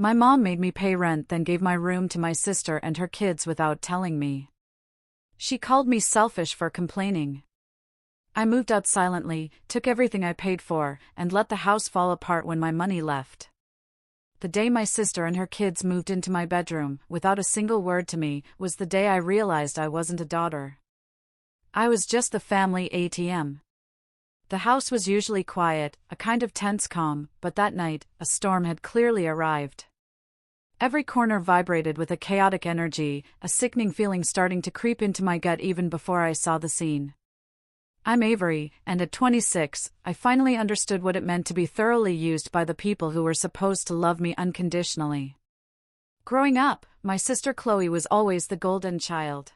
My mom made me pay rent, then gave my room to my sister and her kids without telling me. She called me selfish for complaining. I moved out silently, took everything I paid for, and let the house fall apart when my money left. The day my sister and her kids moved into my bedroom, without a single word to me, was the day I realized I wasn't a daughter. I was just the family ATM. The house was usually quiet, a kind of tense calm, but that night, a storm had clearly arrived. Every corner vibrated with a chaotic energy, a sickening feeling starting to creep into my gut even before I saw the scene. I'm Avery, and at 26, I finally understood what it meant to be thoroughly used by the people who were supposed to love me unconditionally. Growing up, my sister Chloe was always the golden child.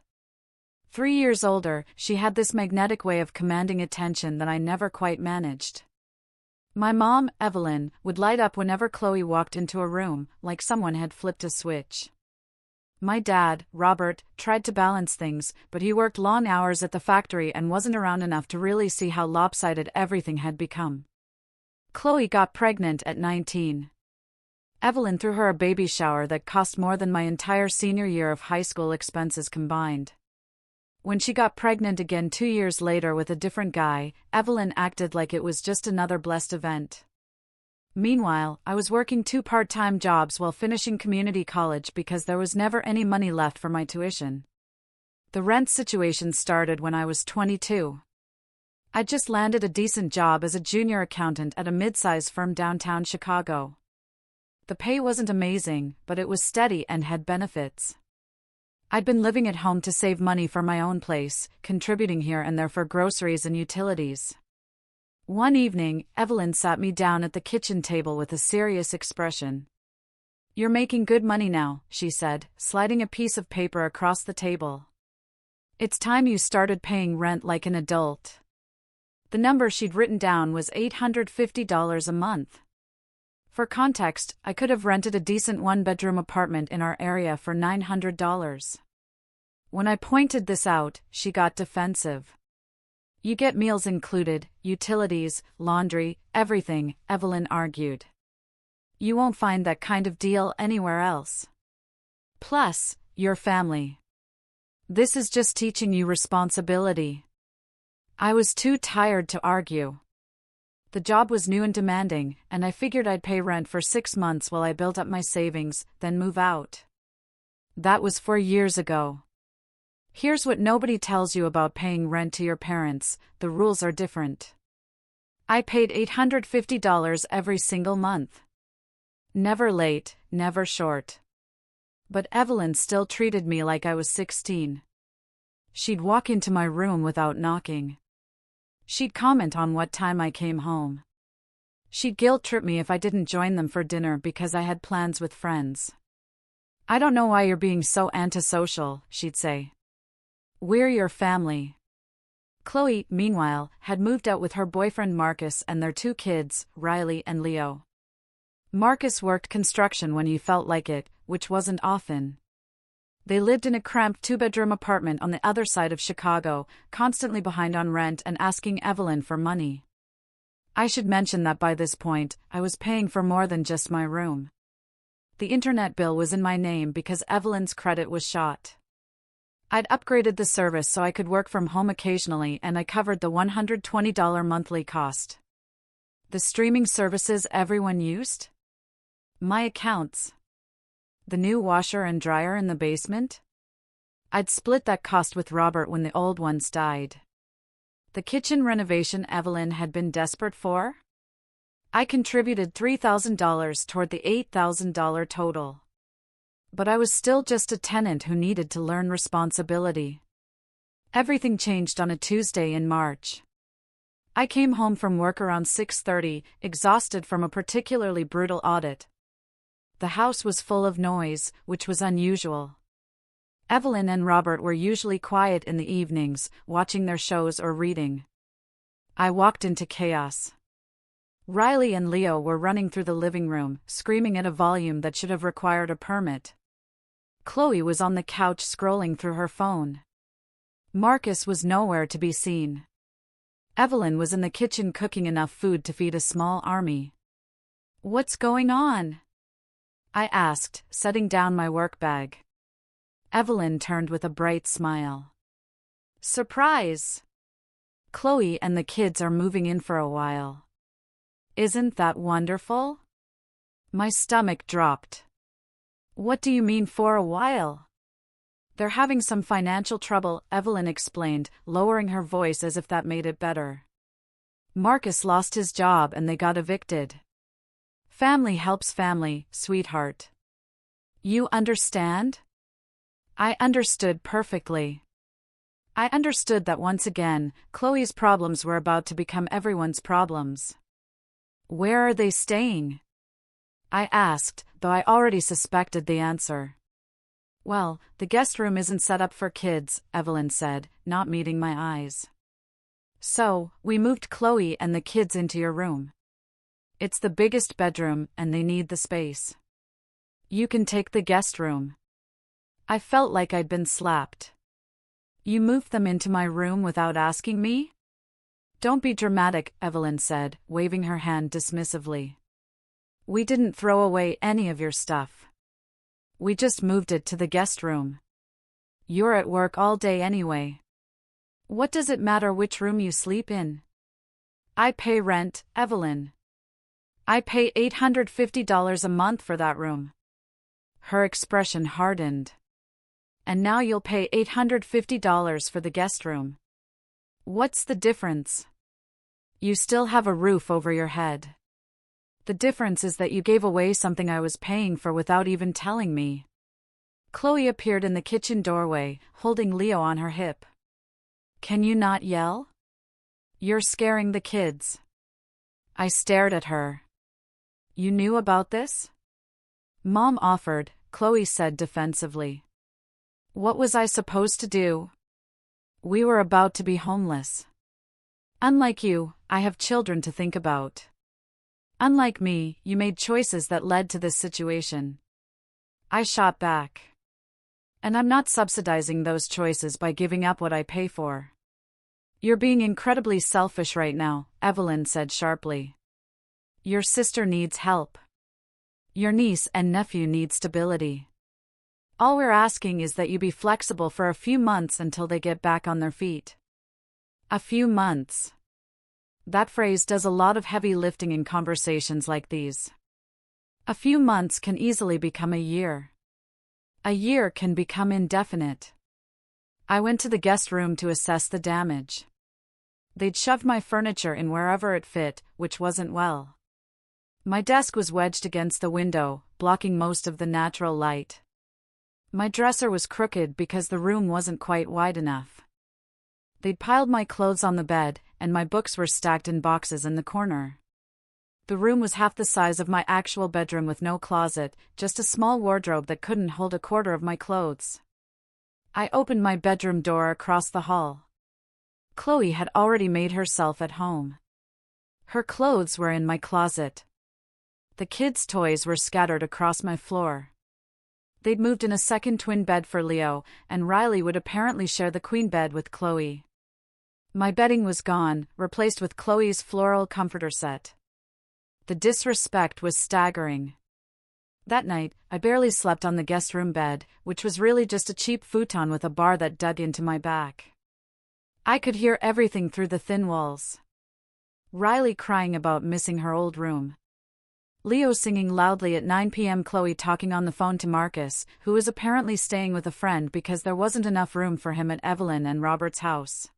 3 years older, she had this magnetic way of commanding attention that I never quite managed. My mom, Evelyn, would light up whenever Chloe walked into a room, like someone had flipped a switch. My dad, Robert, tried to balance things, but he worked long hours at the factory and wasn't around enough to really see how lopsided everything had become. Chloe got pregnant at 19. Evelyn threw her a baby shower that cost more than my entire senior year of high school expenses combined. When she got pregnant again 2 years later with a different guy, Evelyn acted like it was just another blessed event. Meanwhile, I was working 2 part-time jobs while finishing community college because there was never any money left for my tuition. The rent situation started when I was 22. I'd just landed a decent job as a junior accountant at a mid-size firm downtown Chicago. The pay wasn't amazing, but it was steady and had benefits. I'd been living at home to save money for my own place, contributing here and there for groceries and utilities. One evening, Evelyn sat me down at the kitchen table with a serious expression. "You're making good money now," she said, sliding a piece of paper across the table. "It's time you started paying rent like an adult." The number she'd written down was $850 a month. For context, I could have rented a decent 1-bedroom apartment in our area for $900. When I pointed this out, she got defensive. "You get meals included, utilities, laundry, everything," Evelyn argued. "You won't find that kind of deal anywhere else. Plus, you're family. This is just teaching you responsibility." I was too tired to argue. The job was new and demanding, and I figured I'd pay rent for 6 months while I built up my savings, then move out. That was 4 years ago. Here's what nobody tells you about paying rent to your parents: the rules are different. I paid $850 every single month. Never late, never short. But Evelyn still treated me like I was 16. She'd walk into my room without knocking. She'd comment on what time I came home. She'd guilt-trip me if I didn't join them for dinner because I had plans with friends. "I don't know why you're being so antisocial," she'd say. "We're your family." Chloe, meanwhile, had moved out with her boyfriend Marcus and their 2 kids, Riley and Leo. Marcus worked construction when he felt like it, which wasn't often. They lived in a cramped 2-bedroom apartment on the other side of Chicago, constantly behind on rent and asking Evelyn for money. I should mention that by this point, I was paying for more than just my room. The internet bill was in my name because Evelyn's credit was shot. I'd upgraded the service so I could work from home occasionally, and I covered the $120 monthly cost. The streaming services everyone used? My accounts. The new washer and dryer in the basement? I'd split that cost with Robert when the old ones died. The kitchen renovation Evelyn had been desperate for? I contributed $3,000 toward the $8,000 total. But I was still just a tenant who needed to learn responsibility. Everything changed on a Tuesday in March. I came home from work around 6:30, exhausted from a particularly brutal audit. The house was full of noise, which was unusual. Evelyn and Robert were usually quiet in the evenings, watching their shows or reading. I walked into chaos. Riley and Leo were running through the living room, screaming at a volume that should have required a permit. Chloe was on the couch scrolling through her phone. Marcus was nowhere to be seen. Evelyn was in the kitchen cooking enough food to feed a small army. "What's going on?" I asked, setting down my work bag. Evelyn turned with a bright smile. Surprise! Chloe and the kids are moving in for a while. Isn't that wonderful? My stomach dropped. What do you mean for a while? They're having some financial trouble, Evelyn explained, lowering her voice as if that made it better. Marcus lost his job and they got evicted. Family helps family, sweetheart. You understand? I understood perfectly. I understood that once again, Chloe's problems were about to become everyone's problems. Where are they staying? I asked, though I already suspected the answer. Well, the guest room isn't set up for kids, Evelyn said, not meeting my eyes. So, we moved Chloe and the kids into your room. It's the biggest bedroom, and they need the space. You can take the guest room. I felt like I'd been slapped. You moved them into my room without asking me? Don't be dramatic, Evelyn said, waving her hand dismissively. We didn't throw away any of your stuff. We just moved it to the guest room. You're at work all day anyway. What does it matter which room you sleep in? I pay rent, Evelyn. I pay $850 a month for that room. Her expression hardened. And now you'll pay $850 for the guest room. What's the difference? You still have a roof over your head. The difference is that you gave away something I was paying for without even telling me. Chloe appeared in the kitchen doorway, holding Leo on her hip. Can you not yell? You're scaring the kids. I stared at her. You knew about this? Mom offered, Chloe said defensively. What was I supposed to do? We were about to be homeless. Unlike you, I have children to think about. Unlike me, you made choices that led to this situation. I shot back. And I'm not subsidizing those choices by giving up what I pay for. You're being incredibly selfish right now, Evelyn said sharply. Your sister needs help. Your niece and nephew need stability. All we're asking is that you be flexible for a few months until they get back on their feet. A few months. That phrase does a lot of heavy lifting in conversations like these. A few months can easily become a year. A year can become indefinite. I went to the guest room to assess the damage. They'd shoved my furniture in wherever it fit, which wasn't well. My desk was wedged against the window, blocking most of the natural light. My dresser was crooked because the room wasn't quite wide enough. They'd piled my clothes on the bed, and my books were stacked in boxes in the corner. The room was half the size of my actual bedroom with no closet, just a small wardrobe that couldn't hold a quarter of my clothes. I opened my bedroom door across the hall. Chloe had already made herself at home. Her clothes were in my closet. The kids' toys were scattered across my floor. They'd moved in a second twin bed for Leo, and Riley would apparently share the queen bed with Chloe. My bedding was gone, replaced with Chloe's floral comforter set. The disrespect was staggering. That night, I barely slept on the guest room bed, which was really just a cheap futon with a bar that dug into my back. I could hear everything through the thin walls. Riley crying about missing her old room. Leo singing loudly at 9 p.m. Chloe talking on the phone to Marcus, who was apparently staying with a friend because there wasn't enough room for him at Evelyn and Robert's house.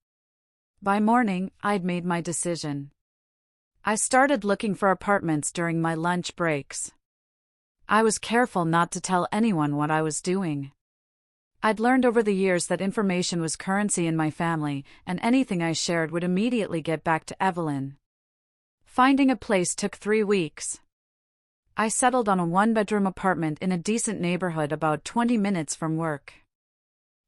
By morning, I'd made my decision. I started looking for apartments during my lunch breaks. I was careful not to tell anyone what I was doing. I'd learned over the years that information was currency in my family, and anything I shared would immediately get back to Evelyn. Finding a place took 3 weeks. I settled on a one-bedroom apartment in a decent neighborhood about 20 minutes from work.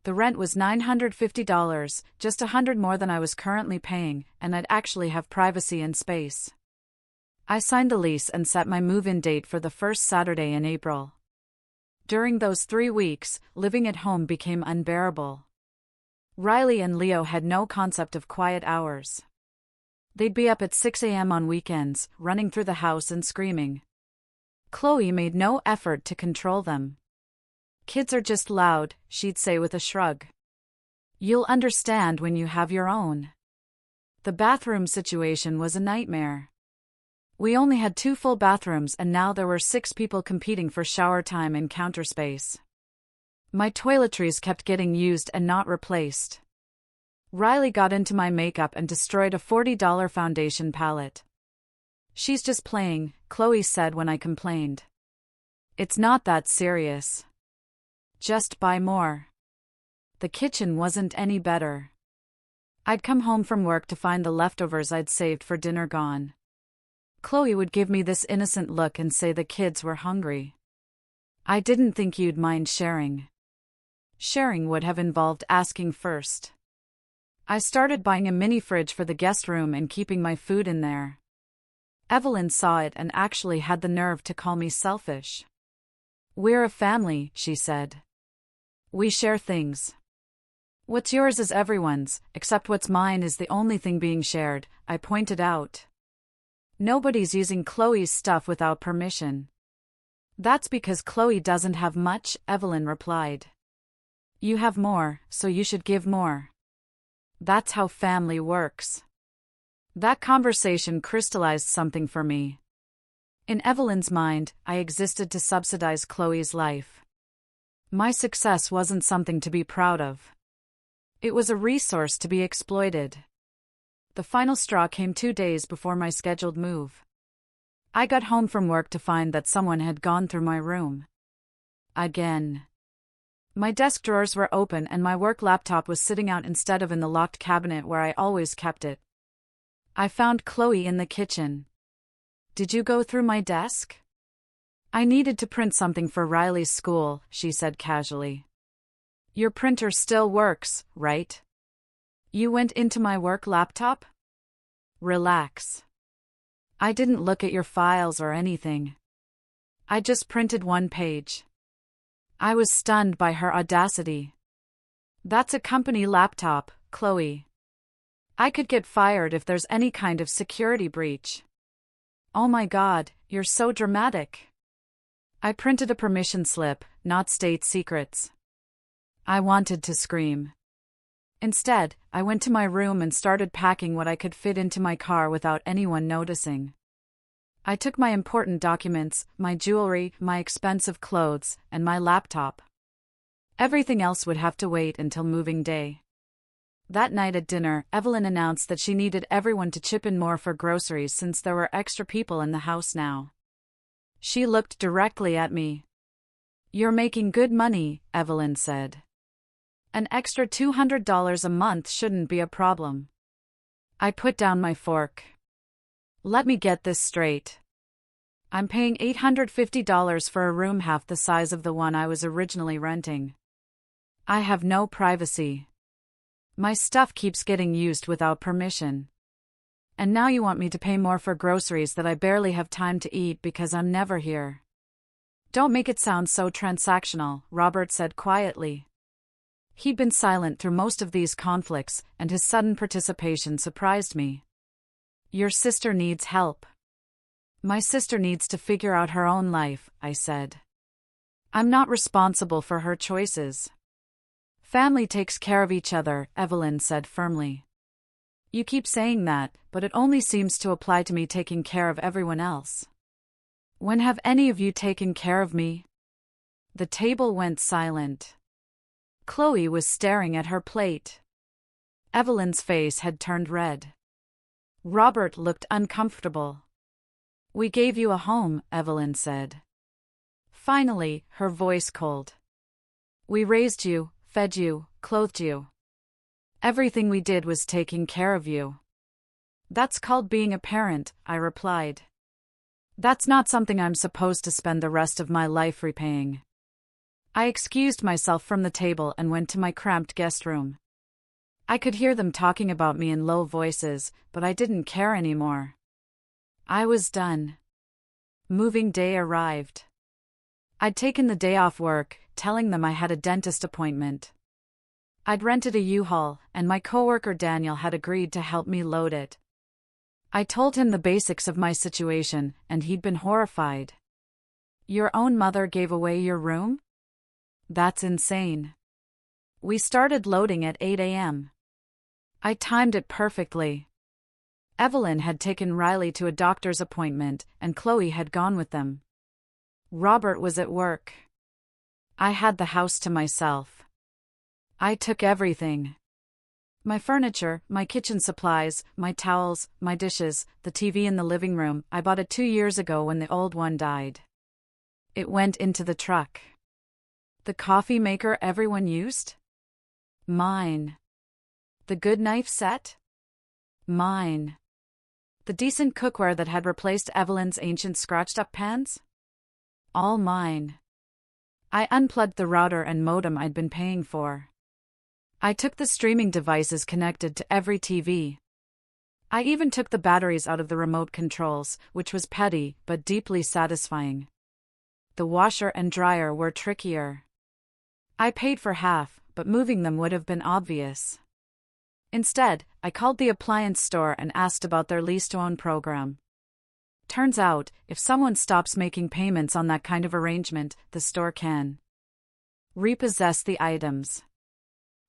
The rent was $950, just $100 more than I was currently paying, and I'd actually have privacy and space. I signed the lease and set my move-in date for the first Saturday in April. During those 3 weeks, living at home became unbearable. Riley and Leo had no concept of quiet hours. They'd be up at 6 a.m. on weekends, running through the house and screaming. Chloe made no effort to control them. "Kids are just loud," she'd say with a shrug. "You'll understand when you have your own." The bathroom situation was a nightmare. We only had 2 full bathrooms and now there were 6 people competing for shower time and counter space. My toiletries kept getting used and not replaced. Riley got into my makeup and destroyed a $40 foundation palette. "She's just playing," Chloe said when I complained. "It's not that serious. Just buy more." The kitchen wasn't any better. I'd come home from work to find the leftovers I'd saved for dinner gone. Chloe would give me this innocent look and say the kids were hungry. "I didn't think you'd mind sharing." Sharing would have involved asking first. I started buying a mini fridge for the guest room and keeping my food in there. Evelyn saw it and actually had the nerve to call me selfish. "We're a family," she said. "We share things. What's yours is everyone's, except what's mine is the only thing being shared," I pointed out. "Nobody's using Chloe's stuff without permission." "That's because Chloe doesn't have much," Evelyn replied. "You have more, so you should give more. That's how family works." That conversation crystallized something for me. In Evelyn's mind, I existed to subsidize Chloe's life. My success wasn't something to be proud of. It was a resource to be exploited. The final straw came 2 days before my scheduled move. I got home from work to find that someone had gone through my room. Again. My desk drawers were open and my work laptop was sitting out instead of in the locked cabinet where I always kept it. I found Chloe in the kitchen. "Did you go through my desk?" "I needed to print something for Riley's school," she said casually. "Your printer still works, right? You went into my work laptop?" "Relax. I didn't look at your files or anything. I just printed 1 page." I was stunned by her audacity. "That's a company laptop, Chloe. I could get fired if there's any kind of security breach." "Oh my God, you're so dramatic." I printed a permission slip, not state secrets. I wanted to scream. Instead, I went to my room and started packing what I could fit into my car without anyone noticing. I took my important documents, my jewelry, my expensive clothes, and my laptop. Everything else would have to wait until moving day. That night at dinner, Evelyn announced that she needed everyone to chip in more for groceries since there were extra people in the house now. She looked directly at me. "You're making good money," Evelyn said. "An extra $200 a month shouldn't be a problem." I put down my fork. "Let me get this straight. I'm paying $850 for a room half the size of the one I was originally renting. I have no privacy. My stuff keeps getting used without permission. And now you want me to pay more for groceries that I barely have time to eat because I'm never here." "Don't make it sound so transactional," Robert said quietly. He'd been silent through most of these conflicts, and his sudden participation surprised me. "Your sister needs help." "My sister needs to figure out her own life," I said. "I'm not responsible for her choices." "Family takes care of each other," Evelyn said firmly. "You keep saying that, but it only seems to apply to me taking care of everyone else. When have any of you taken care of me?" The table went silent. Chloe was staring at her plate. Evelyn's face had turned red. Robert looked uncomfortable. "We gave you a home," Evelyn said. Finally, her voice cold. "We raised you, fed you, clothed you. Everything we did was taking care of you." "That's called being a parent," I replied. "That's not something I'm supposed to spend the rest of my life repaying." I excused myself from the table and went to my cramped guest room. I could hear them talking about me in low voices, but I didn't care anymore. I was done. Moving day arrived. I'd taken the day off work, telling them I had a dentist appointment. I'd rented a U-Haul, and my coworker Daniel had agreed to help me load it. I told him the basics of my situation, and he'd been horrified. Your own mother gave away your room? That's insane. We started loading at 8 a.m. I timed it perfectly. Evelyn had taken Riley to a doctor's appointment, and Chloe had gone with them. Robert was at work. I had the house to myself. I took everything. My furniture, my kitchen supplies, my towels, my dishes, the TV in the living room. I bought it 2 years ago when the old one died. It went into the truck. The coffee maker everyone used? Mine. The good knife set? Mine. The decent cookware that had replaced Evelyn's ancient scratched-up pans? All mine. I unplugged the router and modem I'd been paying for. I took the streaming devices connected to every TV. I even took the batteries out of the remote controls, which was petty but deeply satisfying. The washer and dryer were trickier. I paid for half, but moving them would have been obvious. Instead, I called the appliance store and asked about their lease-to-own program. Turns out, if someone stops making payments on that kind of arrangement, the store can repossess the items.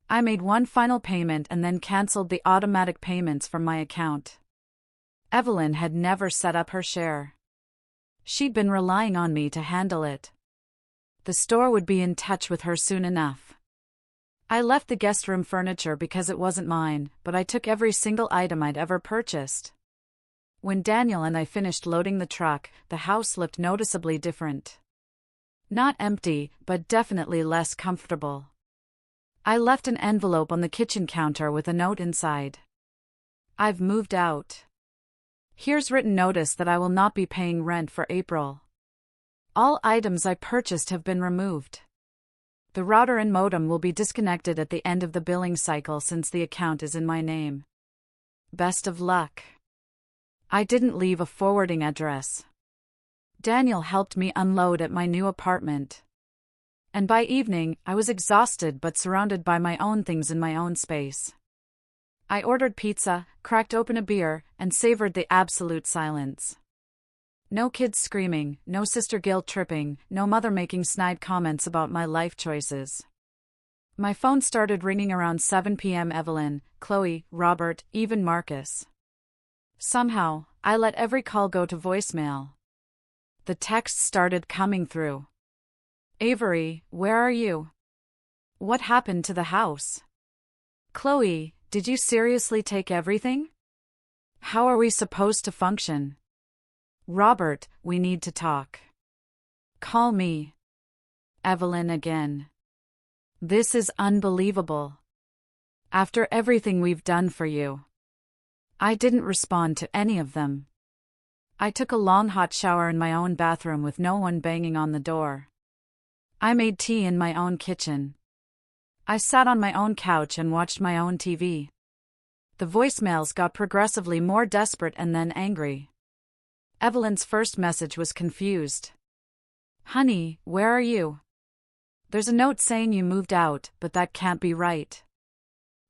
I made one final payment and then canceled the automatic payments from my account. Evelyn had never set up her share. She'd been relying on me to handle it. The store would be in touch with her soon enough. I left the guest room furniture because it wasn't mine, but I took every single item I'd ever purchased. When Daniel and I finished loading the truck, the house looked noticeably different. Not empty, but definitely less comfortable. I left an envelope on the kitchen counter with a note inside. I've moved out. Here's written notice that I will not be paying rent for April. All items I purchased have been removed. The router and modem will be disconnected at the end of the billing cycle since the account is in my name. Best of luck. I didn't leave a forwarding address. Daniel helped me unload at my new apartment. And by evening, I was exhausted but surrounded by my own things in my own space. I ordered pizza, cracked open a beer, and savored the absolute silence. No kids screaming, no sister guilt-tripping, no mother making snide comments about my life choices. My phone started ringing around 7 p.m. Evelyn, Chloe, Robert, even Marcus. Somehow, I let every call go to voicemail. The texts started coming through. Avery, where are you? What happened to the house? Chloe, did you seriously take everything? How are we supposed to function? Robert, we need to talk. Call me. Evelyn again. This is unbelievable. After everything we've done for you. I didn't respond to any of them. I took a long hot shower in my own bathroom with no one banging on the door. I made tea in my own kitchen. I sat on my own couch and watched my own TV. The voicemails got progressively more desperate and then angry. Evelyn's first message was confused. Honey, where are you? There's a note saying you moved out, but that can't be right.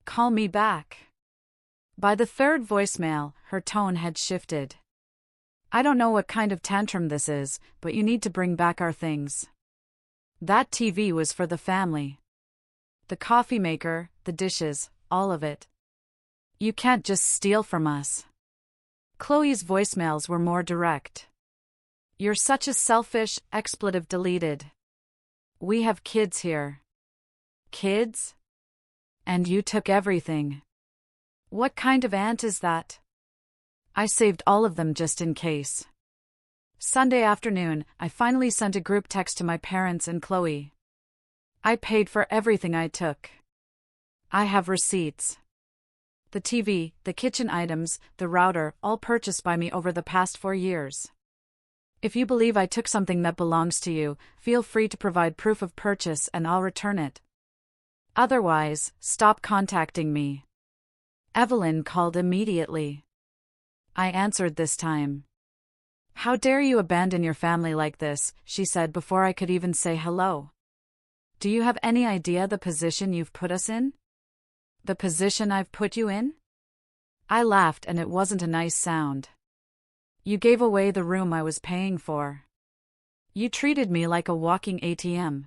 Call me back. By the third voicemail, her tone had shifted. I don't know what kind of tantrum this is, but you need to bring back our things. That TV was for the family. The coffee maker, the dishes, all of it. You can't just steal from us. Chloe's voicemails were more direct. You're such a selfish, expletive deleted. We have kids here. Kids? And you took everything. What kind of aunt is that? I saved all of them just in case. Sunday afternoon, I finally sent a group text to my parents and Chloe. I paid for everything I took. I have receipts. The TV, the kitchen items, the router, all purchased by me over the past 4 years. If you believe I took something that belongs to you, feel free to provide proof of purchase and I'll return it. Otherwise, stop contacting me. Evelyn called immediately. I answered this time. How dare you abandon your family like this, she said before I could even say hello. Do you have any idea the position you've put us in? The position I've put you in? I laughed and it wasn't a nice sound. You gave away the room I was paying for. You treated me like a walking ATM.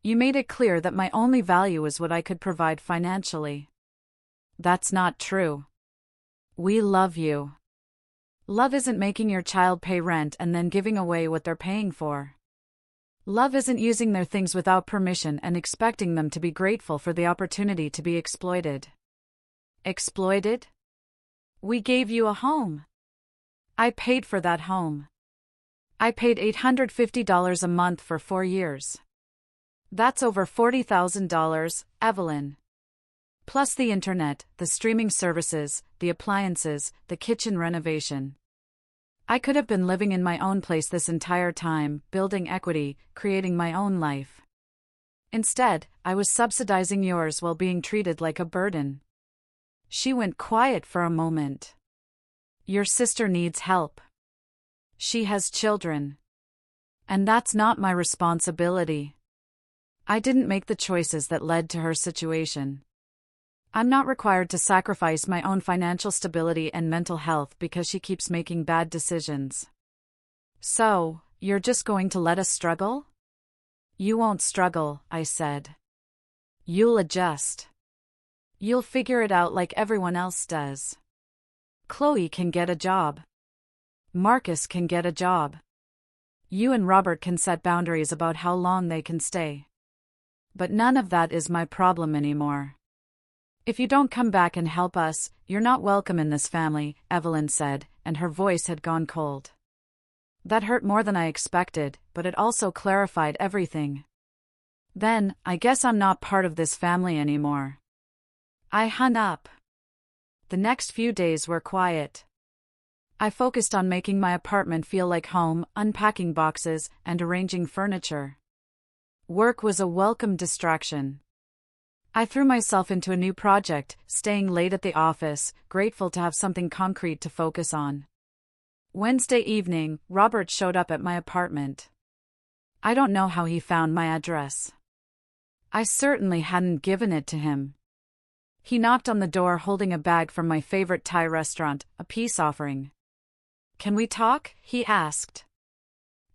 You made it clear that my only value is what I could provide financially. That's not true. We love you. Love isn't making your child pay rent and then giving away what they're paying for. Love isn't using their things without permission and expecting them to be grateful for the opportunity to be exploited. Exploited? We gave you a home. I paid for that home. I paid $850 a month for 4 years. That's over $40,000, Evelyn. Plus the internet, the streaming services, the appliances, the kitchen renovation. I could have been living in my own place this entire time, building equity, creating my own life. Instead, I was subsidizing yours while being treated like a burden. She went quiet for a moment. Your sister needs help. She has children. And that's not my responsibility. I didn't make the choices that led to her situation. I'm not required to sacrifice my own financial stability and mental health because she keeps making bad decisions. So, you're just going to let us struggle? You won't struggle, I said. You'll adjust. You'll figure it out like everyone else does. Chloe can get a job. Marcus can get a job. You and Robert can set boundaries about how long they can stay. But none of that is my problem anymore. If you don't come back and help us, you're not welcome in this family, Evelyn said, and her voice had gone cold. That hurt more than I expected, but it also clarified everything. Then, I guess I'm not part of this family anymore. I hung up. The next few days were quiet. I focused on making my apartment feel like home, unpacking boxes, and arranging furniture. Work was a welcome distraction. I threw myself into a new project, staying late at the office, grateful to have something concrete to focus on. Wednesday evening, Robert showed up at my apartment. I don't know how he found my address. I certainly hadn't given it to him. He knocked on the door holding a bag from my favorite Thai restaurant, a peace offering. Can we talk? He asked.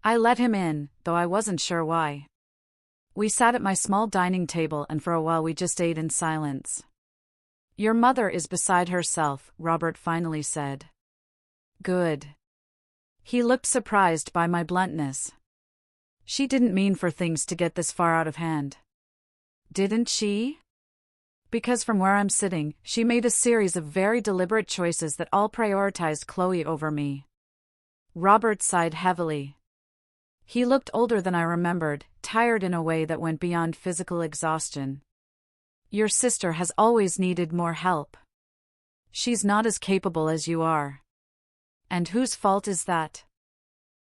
I let him in, though I wasn't sure why. We sat at my small dining table and for a while we just ate in silence. Your mother is beside herself, Robert finally said. Good. He looked surprised by my bluntness. She didn't mean for things to get this far out of hand. Didn't she? Because from where I'm sitting, she made a series of very deliberate choices that all prioritized Chloe over me. Robert sighed heavily. He looked older than I remembered, tired in a way that went beyond physical exhaustion. Your sister has always needed more help. She's not as capable as you are. And whose fault is that?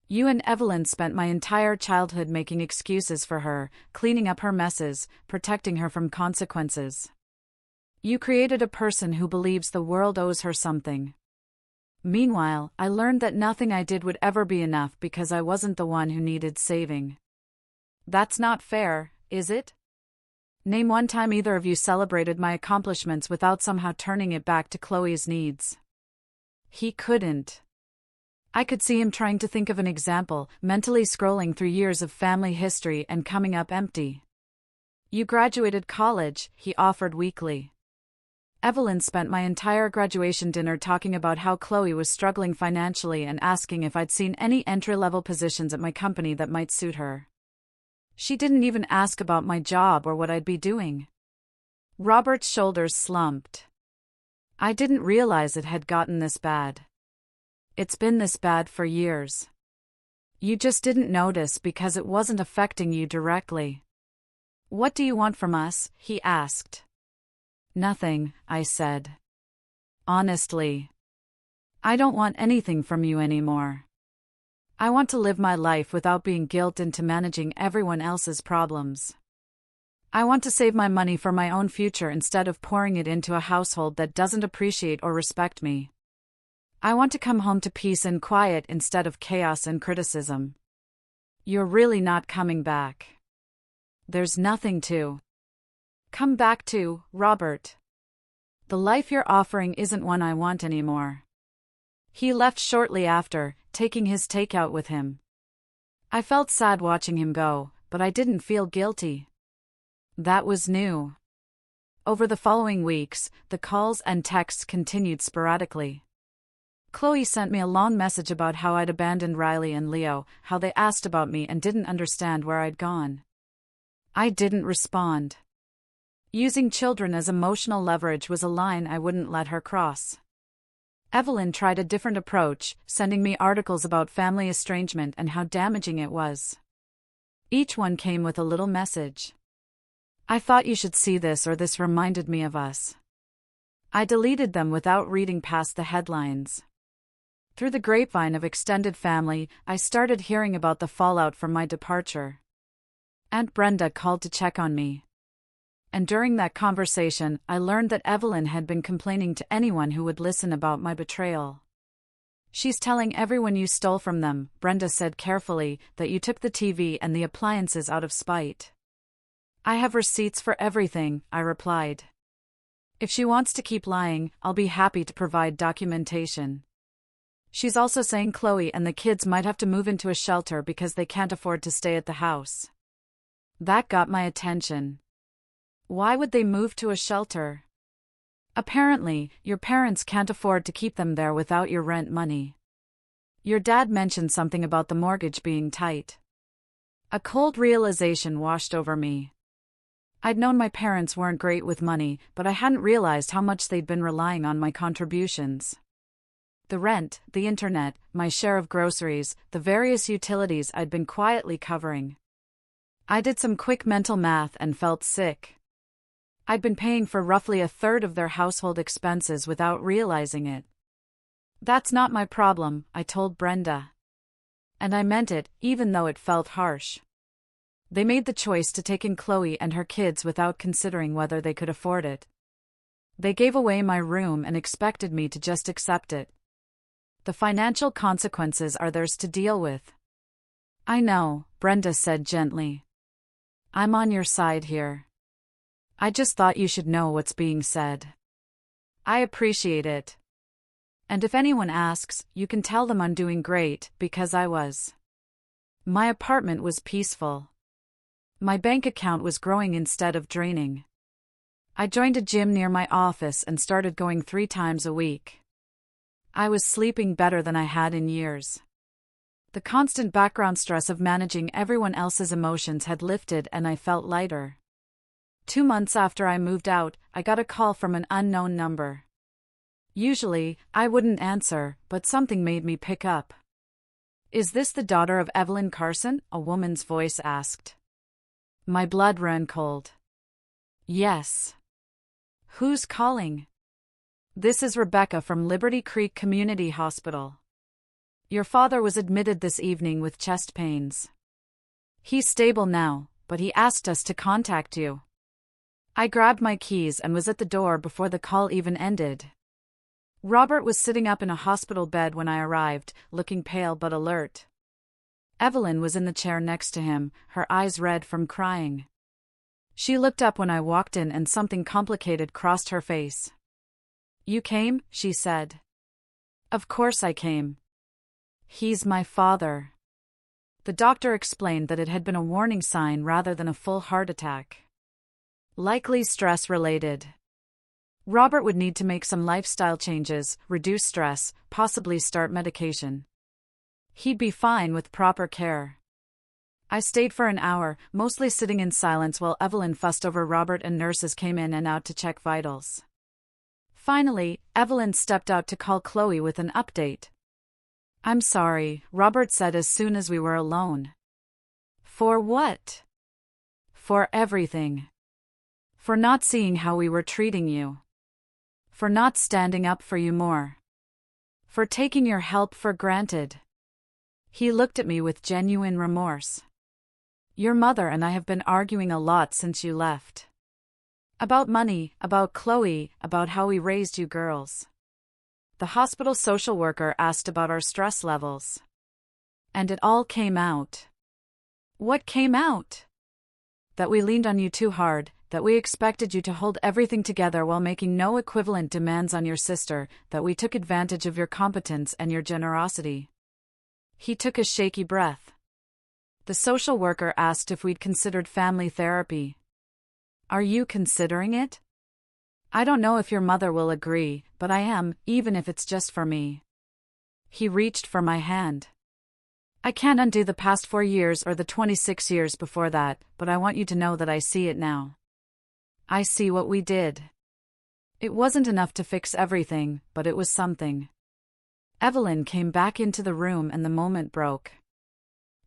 You and Evelyn spent my entire childhood making excuses for her, cleaning up her messes, protecting her from consequences. You created a person who believes the world owes her something. Meanwhile, I learned that nothing I did would ever be enough because I wasn't the one who needed saving. That's not fair, is it? Name one time either of you celebrated my accomplishments without somehow turning it back to Chloe's needs. He couldn't. I could see him trying to think of an example, mentally scrolling through years of family history and coming up empty. You graduated college, he offered weakly. Evelyn spent my entire graduation dinner talking about how Chloe was struggling financially and asking if I'd seen any entry-level positions at my company that might suit her. She didn't even ask about my job or what I'd be doing. Robert's shoulders slumped. I didn't realize it had gotten this bad. It's been this bad for years. You just didn't notice because it wasn't affecting you directly. What do you want from us? He asked. Nothing, I said. Honestly. I don't want anything from you anymore. I want to live my life without being guilted into managing everyone else's problems. I want to save my money for my own future instead of pouring it into a household that doesn't appreciate or respect me. I want to come home to peace and quiet instead of chaos and criticism. You're really not coming back. There's nothing to come back to, Robert. The life you're offering isn't one I want anymore. He left shortly after, taking his takeout with him. I felt sad watching him go, but I didn't feel guilty. That was new. Over the following weeks, the calls and texts continued sporadically. Chloe sent me a long message about how I'd abandoned Riley and Leo, how they asked about me and didn't understand where I'd gone. I didn't respond. Using children as emotional leverage was a line I wouldn't let her cross. Evelyn tried a different approach, sending me articles about family estrangement and how damaging it was. Each one came with a little message. I thought you should see this, or this reminded me of us. I deleted them without reading past the headlines. Through the grapevine of extended family, I started hearing about the fallout from my departure. Aunt Brenda called to check on me. And during that conversation, I learned that Evelyn had been complaining to anyone who would listen about my betrayal. She's telling everyone you stole from them, Brenda said carefully, that you took the TV and the appliances out of spite. I have receipts for everything, I replied. If she wants to keep lying, I'll be happy to provide documentation. She's also saying Chloe and the kids might have to move into a shelter because they can't afford to stay at the house. That got my attention. Why would they move to a shelter? Apparently, your parents can't afford to keep them there without your rent money. Your dad mentioned something about the mortgage being tight. A cold realization washed over me. I'd known my parents weren't great with money, but I hadn't realized how much they'd been relying on my contributions. The rent, the internet, my share of groceries, the various utilities I'd been quietly covering. I did some quick mental math and felt sick. I'd been paying for roughly a third of their household expenses without realizing it. That's not my problem, I told Brenda. And I meant it, even though it felt harsh. They made the choice to take in Chloe and her kids without considering whether they could afford it. They gave away my room and expected me to just accept it. The financial consequences are theirs to deal with. I know, Brenda said gently. I'm on your side here. I just thought you should know what's being said. I appreciate it. And if anyone asks, you can tell them I'm doing great, because I was. My apartment was peaceful. My bank account was growing instead of draining. I joined a gym near my office and started going 3 times a week. I was sleeping better than I had in years. The constant background stress of managing everyone else's emotions had lifted and I felt lighter. 2 months after I moved out, I got a call from an unknown number. Usually, I wouldn't answer, but something made me pick up. Is this the daughter of Evelyn Carson? A woman's voice asked. My blood ran cold. Yes. Who's calling? This is Rebecca from Liberty Creek Community Hospital. Your father was admitted this evening with chest pains. He's stable now, but he asked us to contact you. I grabbed my keys and was at the door before the call even ended. Robert was sitting up in a hospital bed when I arrived, looking pale but alert. Evelyn was in the chair next to him, her eyes red from crying. She looked up when I walked in and something complicated crossed her face. You came? She said. Of course I came. He's my father. The doctor explained that it had been a warning sign rather than a full heart attack. Likely stress-related. Robert would need to make some lifestyle changes, reduce stress, possibly start medication. He'd be fine with proper care. I stayed for an hour, mostly sitting in silence while Evelyn fussed over Robert and nurses came in and out to check vitals. Finally, Evelyn stepped out to call Chloe with an update. I'm sorry, Robert said as soon as we were alone. For what? For everything. For not seeing how we were treating you. For not standing up for you more. For taking your help for granted. He looked at me with genuine remorse. Your mother and I have been arguing a lot since you left. About money, about Chloe, about how we raised you girls. The hospital social worker asked about our stress levels. And it all came out. What came out? That we leaned on you too hard, that we expected you to hold everything together while making no equivalent demands on your sister, that we took advantage of your competence and your generosity. He took a shaky breath. The social worker asked if we'd considered family therapy. Are you considering it? I don't know if your mother will agree, but I am, even if it's just for me. He reached for my hand. I can't undo the past 4 years or the 26 years before that, but I want you to know that I see it now. I see what we did. It wasn't enough to fix everything, but it was something. Evelyn came back into the room and the moment broke.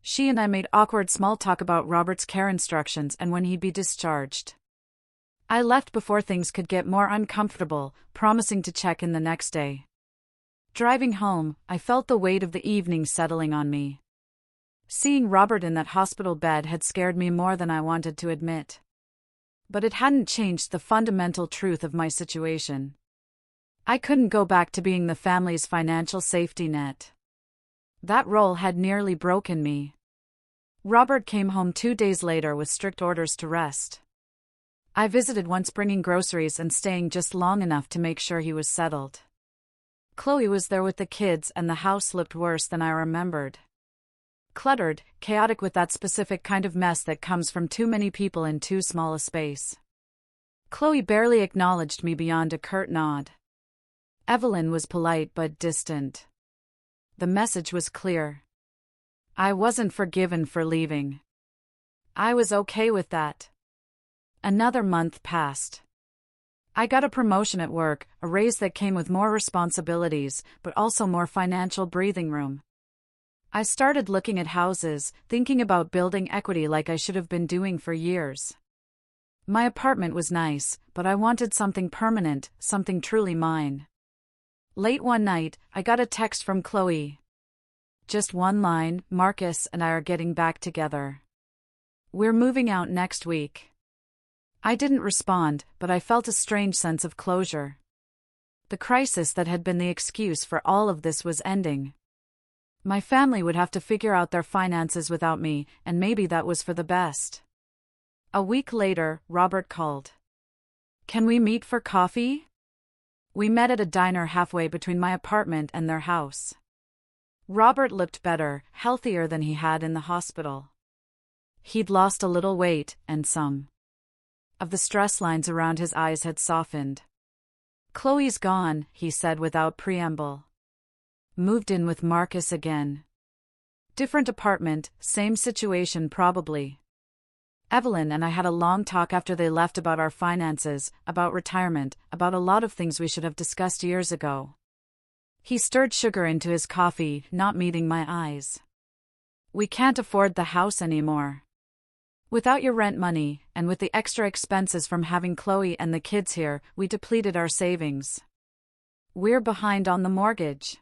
She and I made awkward small talk about Robert's care instructions and when he'd be discharged. I left before things could get more uncomfortable, promising to check in the next day. Driving home, I felt the weight of the evening settling on me. Seeing Robert in that hospital bed had scared me more than I wanted to admit. But it hadn't changed the fundamental truth of my situation. I couldn't go back to being the family's financial safety net. That role had nearly broken me. Robert came home 2 days later with strict orders to rest. I visited once, bringing groceries and staying just long enough to make sure he was settled. Chloe was there with the kids and the house looked worse than I remembered. Cluttered, chaotic, with that specific kind of mess that comes from too many people in too small a space. Chloe barely acknowledged me beyond a curt nod. Evelyn was polite but distant. The message was clear. I wasn't forgiven for leaving. I was okay with that. Another month passed. I got a promotion at work, a raise that came with more responsibilities, but also more financial breathing room. I started looking at houses, thinking about building equity like I should have been doing for years. My apartment was nice, but I wanted something permanent, something truly mine. Late one night, I got a text from Chloe. Just one line: Marcus and I are getting back together. We're moving out next week. I didn't respond, but I felt a strange sense of closure. The crisis that had been the excuse for all of this was ending. My family would have to figure out their finances without me, and maybe that was for the best. A week later, Robert called. Can we meet for coffee? We met at a diner halfway between my apartment and their house. Robert looked better, healthier than he had in the hospital. He'd lost a little weight, and some of the stress lines around his eyes had softened. Chloe's gone, he said without preamble. Moved in with Marcus again. Different apartment, same situation probably. Evelyn and I had a long talk after they left about our finances, about retirement, about a lot of things we should have discussed years ago. He stirred sugar into his coffee, not meeting my eyes. We can't afford the house anymore. Without your rent money, and with the extra expenses from having Chloe and the kids here, we depleted our savings. We're behind on the mortgage.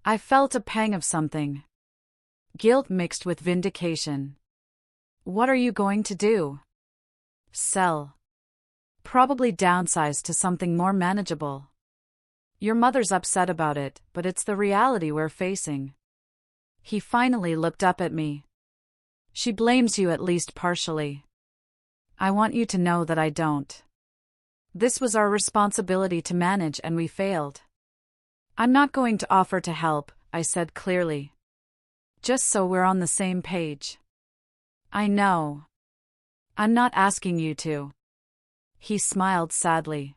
I felt a pang of something. Guilt mixed with vindication. What are you going to do? Sell. Probably downsize to something more manageable. Your mother's upset about it, but it's the reality we're facing. He finally looked up at me. She blames you, at least partially. I want you to know that I don't. This was our responsibility to manage and we failed. I'm not going to offer to help, I said clearly. Just so we're on the same page. I know. I'm not asking you to. He smiled sadly.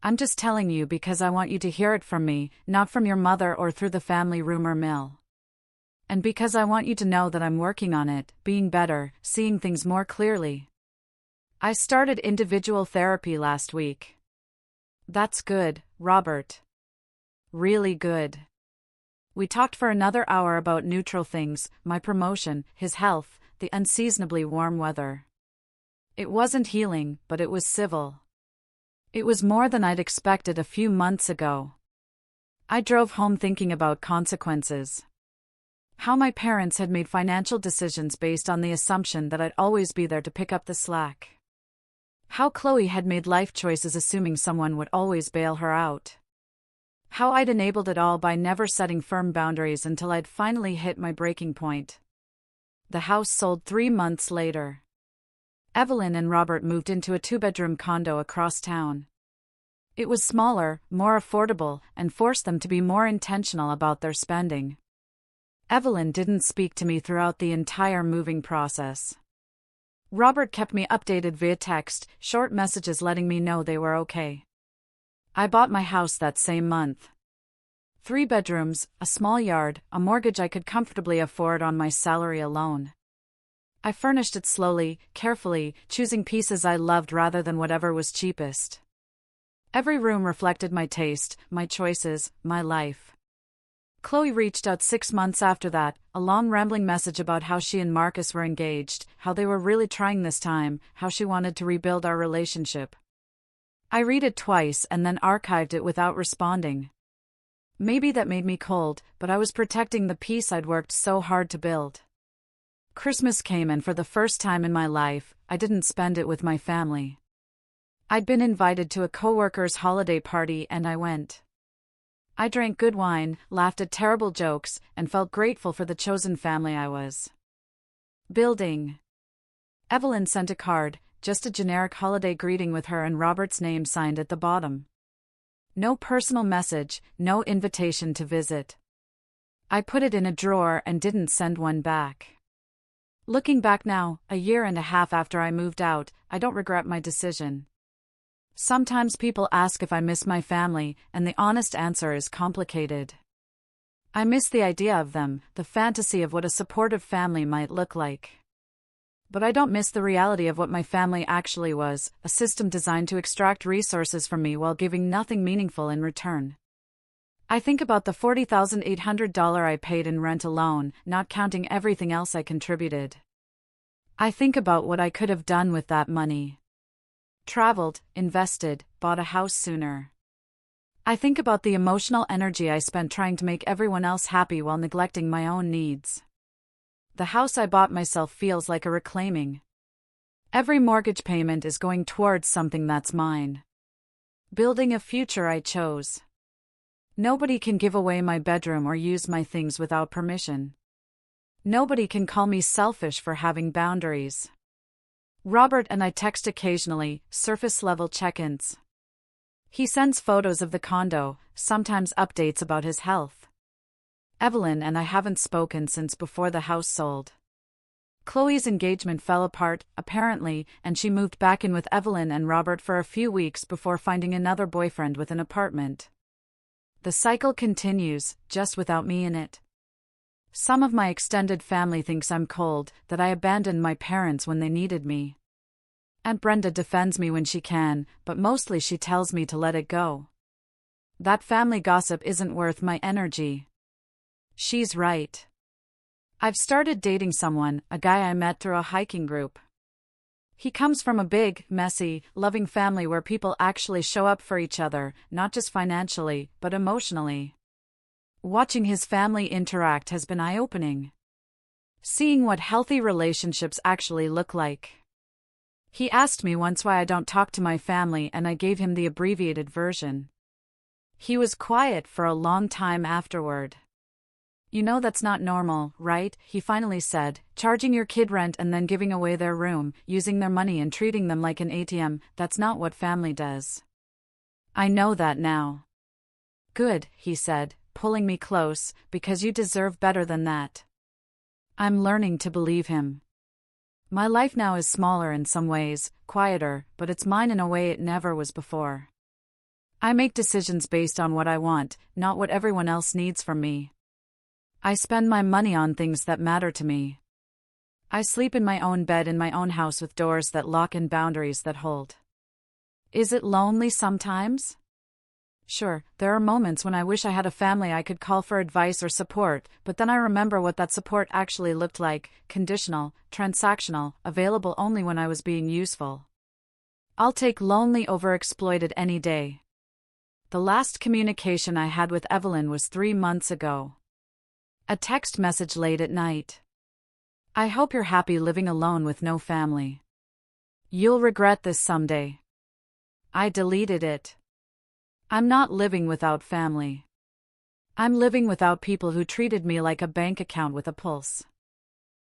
I'm just telling you because I want you to hear it from me, not from your mother or through the family rumor mill. And because I want you to know that I'm working on it, being better, seeing things more clearly. I started individual therapy last week. That's good, Robert. Really good. We talked for another hour about neutral things, my promotion, his health, the unseasonably warm weather. It wasn't healing, but it was civil. It was more than I'd expected a few months ago. I drove home thinking about consequences. How my parents had made financial decisions based on the assumption that I'd always be there to pick up the slack. How Chloe had made life choices assuming someone would always bail her out. How I'd enabled it all by never setting firm boundaries until I'd finally hit my breaking point. The house sold 3 months later. Evelyn and Robert moved into a 2-bedroom condo across town. It was smaller, more affordable, and forced them to be more intentional about their spending. Evelyn didn't speak to me throughout the entire moving process. Robert kept me updated via text, short messages letting me know they were okay. I bought my house that same month. 3 bedrooms, a small yard, a mortgage I could comfortably afford on my salary alone. I furnished it slowly, carefully, choosing pieces I loved rather than whatever was cheapest. Every room reflected my taste, my choices, my life. Chloe reached out 6 months after that, a long rambling message about how she and Marcus were engaged, how they were really trying this time, how she wanted to rebuild our relationship. I read it twice and then archived it without responding. Maybe that made me cold, but I was protecting the peace I'd worked so hard to build. Christmas came and for the first time in my life, I didn't spend it with my family. I'd been invited to a coworker's holiday party and I went. I drank good wine, laughed at terrible jokes, and felt grateful for the chosen family I was building. Evelyn sent a card, just a generic holiday greeting with her and Robert's name signed at the bottom. No personal message, no invitation to visit. I put it in a drawer and didn't send one back. Looking back now, a year and a half after I moved out, I don't regret my decision. Sometimes people ask if I miss my family, and the honest answer is complicated. I miss the idea of them, the fantasy of what a supportive family might look like. But I don't miss the reality of what my family actually was, a system designed to extract resources from me while giving nothing meaningful in return. I think about the $40,800 I paid in rent alone, not counting everything else I contributed. I think about what I could have done with that money. Traveled, invested, bought a house sooner. I think about the emotional energy I spent trying to make everyone else happy while neglecting my own needs. The house I bought myself feels like a reclaiming. Every mortgage payment is going towards something that's mine. Building a future I chose. Nobody can give away my bedroom or use my things without permission. Nobody can call me selfish for having boundaries. Robert and I text occasionally, surface-level check-ins. He sends photos of the condo, sometimes updates about his health. Evelyn and I haven't spoken since before the house sold. Chloe's engagement fell apart, apparently, and she moved back in with Evelyn and Robert for a few weeks before finding another boyfriend with an apartment. The cycle continues, just without me in it. Some of my extended family thinks I'm cold, that I abandoned my parents when they needed me. Aunt Brenda defends me when she can, but mostly she tells me to let it go. That family gossip isn't worth my energy. She's right. I've started dating someone, a guy I met through a hiking group. He comes from a big, messy, loving family where people actually show up for each other, not just financially, but emotionally. Watching his family interact has been eye-opening. Seeing what healthy relationships actually look like. He asked me once why I don't talk to my family and I gave him the abbreviated version. He was quiet for a long time afterward. "You know that's not normal, right?" he finally said. "Charging your kid rent and then giving away their room, using their money and treating them like an ATM, that's not what family does." "I know that now." "Good," he said, pulling me close, "because you deserve better than that." I'm learning to believe him. My life now is smaller in some ways, quieter, but it's mine in a way it never was before. I make decisions based on what I want, not what everyone else needs from me. I spend my money on things that matter to me. I sleep in my own bed in my own house with doors that lock and boundaries that hold. Is it lonely sometimes? Sure, there are moments when I wish I had a family I could call for advice or support, but then I remember what that support actually looked like: conditional, transactional, available only when I was being useful. I'll take lonely over exploited any day. The last communication I had with Evelyn was 3 months ago. A text message late at night. "I hope you're happy living alone with no family. You'll regret this someday." I deleted it. I'm not living without family. I'm living without people who treated me like a bank account with a pulse.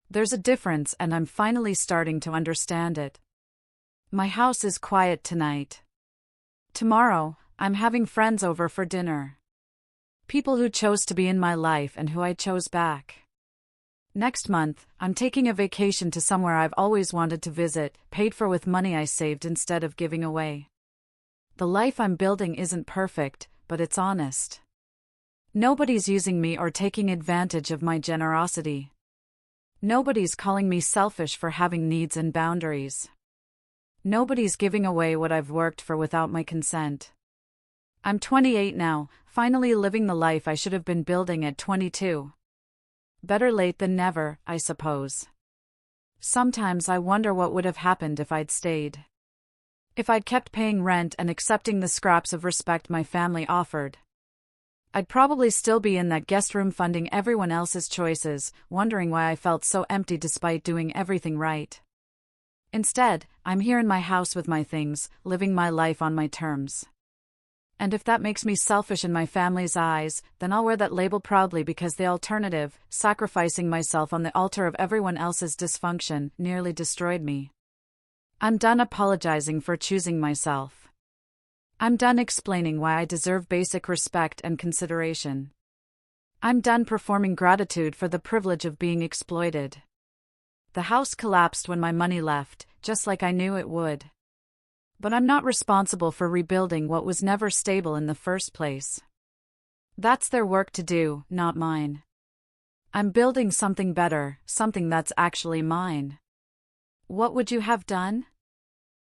There's a difference and I'm finally starting to understand it. My house is quiet tonight. Tomorrow, I'm having friends over for dinner. People who chose to be in my life and who I chose back. Next month, I'm taking a vacation to somewhere I've always wanted to visit, paid for with money I saved instead of giving away. The life I'm building isn't perfect, but it's honest. Nobody's using me or taking advantage of my generosity. Nobody's calling me selfish for having needs and boundaries. Nobody's giving away what I've worked for without my consent. I'm 28 now, finally living the life I should have been building at 22. Better late than never, I suppose. Sometimes I wonder what would have happened if I'd stayed. If I'd kept paying rent and accepting the scraps of respect my family offered. I'd probably still be in that guest room funding everyone else's choices, wondering why I felt so empty despite doing everything right. Instead, I'm here in my house with my things, living my life on my terms. And if that makes me selfish in my family's eyes, then I'll wear that label proudly because the alternative, sacrificing myself on the altar of everyone else's dysfunction, nearly destroyed me. I'm done apologizing for choosing myself. I'm done explaining why I deserve basic respect and consideration. I'm done performing gratitude for the privilege of being exploited. The house collapsed when my money left, just like I knew it would. But I'm not responsible for rebuilding what was never stable in the first place. That's their work to do, not mine. I'm building something better, something that's actually mine. What would you have done?